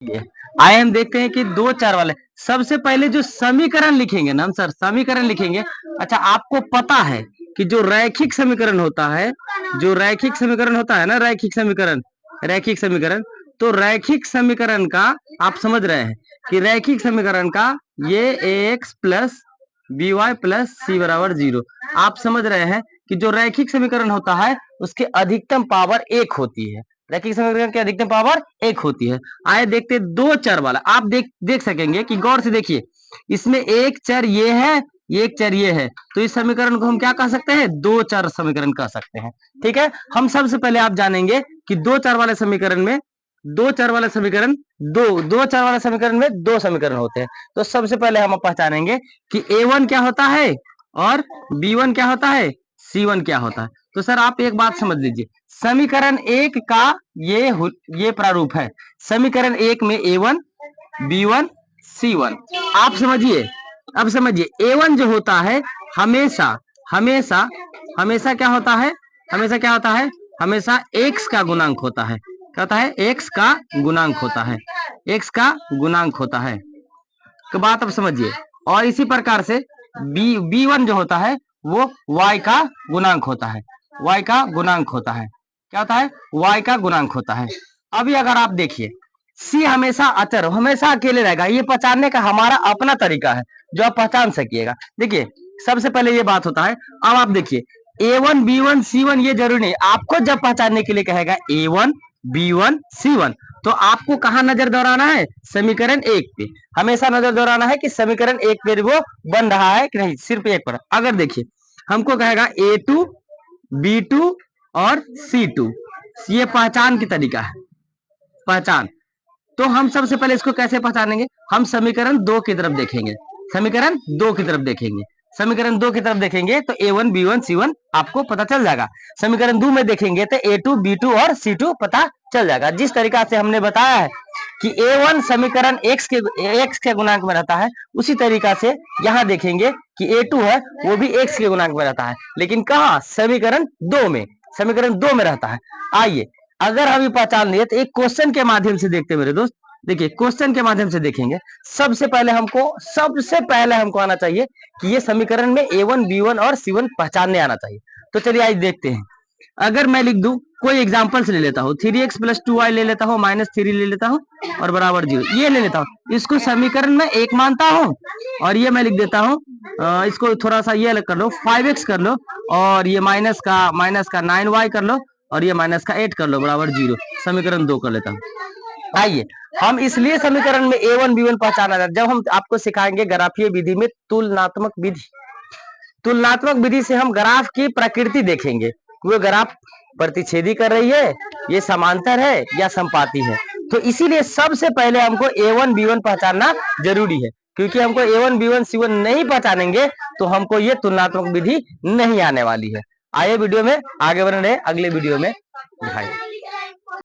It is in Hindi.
ये आए हम देखते हैं कि दो चार वाले सबसे पहले जो समीकरण लिखेंगे ना हम सर समीकरण लिखेंगे। अच्छा आपको पता है कि जो रैखिक समीकरण होता है, जो रैखिक समीकरण होता है ना, रैखिक समीकरण तो रैखिक समीकरण का आप समझ रहे हैं कि रैखिक समीकरण का ये x plus b y plus c बराबर 0 आप समझ रहे हैं कि जो रैखिक समीकरण होता है उसके अधिकतम पावर 1 होती है। रैखिक समीकरण की अधिकतम पावर 1 होती है। आए देखते दो चर वाला आप देख सकेंगे कि गौर से देखिए इसमें एक चर ये है, ये एक चर ये है, तो इस समीकरण को हम क्या कह सकते हैं, दो चर समीकरण कह सकते हैं। ठीक है, हम सबसे पहले आप जानेंगे कि दो चर वाले समीकरण में दो चर वाले समीकरण दो चर वाले समीकरण में दो समीकरण होते हैं। तो सबसे पहले हम पहचानेंगे कि a1 क्या होता है और b1 क्या होता है, c1 क्या होता है। तो सर आप एक बात समझ लीजिए, समीकरण एक का ये प्रारूप है। समीकरण एक में a1 b1 c1 आप समझिए। अब समझिए a1 जो होता है हमेशा हमेशा हमेशा क्या होता है, हमेशा क्या होता है, हमेशा x का गुणांक होता है। क्या होता है, x का गुणांक होता है, x का गुणांक होता है। तो बात अब समझिए। और इसी प्रकार से b1 जो होता है वो y का गुणांक होता है, y का गुणांक होता है। क्या होता है, y का गुणांक होता है। अभी अगर आप देखिए c हमेशा अचर हमेशा अकेले रहेगा, ये पहचानने का हमारा अपना तरीका है जो आप पहचान सकिएगा। देखिए सबसे पहले ये बात होता है। अब आप देखिए a1 b1 c1 ये जरूरी नहीं, आपको जब पहचानने के लिए कहेगा a1 b1 c1 तो आपको कहां नजर दौड़ाना है, समीकरण एक पे हमेशा नजर दौड़ाना है कि समीकरण एक पे वो बन रहा है कि नहीं, सिर्फ एक पर। अगर देखिए हमको कहेगा a2 b2 और c2, ये पहचान की तरीका है, पहचान। तो हम सबसे पहले इसको कैसे पहचानेंगे, हम समीकरण दो की तरफ देखेंगे, समीकरण दो की तरफ देखेंगे, समीकरण दो की तरफ देखेंगे तो a1 b1 c1 आपको पता चल जाएगा। समीकरण दो में देखेंगे तो a2 b2 और c2 पता चल जाएगा। जिस तरीका से हमने बताया है कि a1 समीकरण x के गुणांक में रहता है, उसी तरीका से यहाँ देखेंगे कि a2 है वो भी x के गुणांक में रहता है, लेकिन कहा, समीकरण दो में, समीकरण दो में रहता है। आइए अगर हम पहचान लिए तो एक क्वेश्चन के माध्यम से देखते हैं मेरे दोस्त। देखिए क्वेश्चन के माध्यम से देखेंगे। सबसे पहले हमको आना चाहिए कि ये समीकरण में a1 b1 और c1 पहचानने आना चाहिए। तो चलिए आज देखते हैं। अगर मैं लिख दूं, कोई एग्जांपल्स ले लेता हूँ, 3x प्लस 2y ले लेता हूँ, -3 ले लेता हूँ और बराबर 0 ये ले लेता हूँ। इसको समीकरण में एक मानता हूँ और ये मैं लिख देता हूँ, इसको थोड़ा सा ये अलग कर लो, 5x कर लो और ये माइनस का 9y कर लो और ये माइनस का 8 कर लो बराबर 0। समीकरण दो कर लेता हूँ। आइए हम इसलिए समीकरण में a1 b1 पहचाना जाता है, जब हम आपको सिखाएंगे ग्राफीय विधि में तुलनात्मक विधि। तुलनात्मक विधि से हम ग्राफ की प्रकृति देखेंगे, वो ग्राफ प्रतिच्छेदी कर रही है, ये समांतर है या समपाती है। तो इसीलिए सबसे पहले हमको a1 b1 पहचानना जरूरी है, क्योंकि हमको a1 b1 c1 नहीं पहचानेंगे तो हमको ये तुलनात्मक विधि नहीं आने वाली है। आइए वीडियो में आगे बढ़ रहे, अगले वीडियो में दिखाएंगे।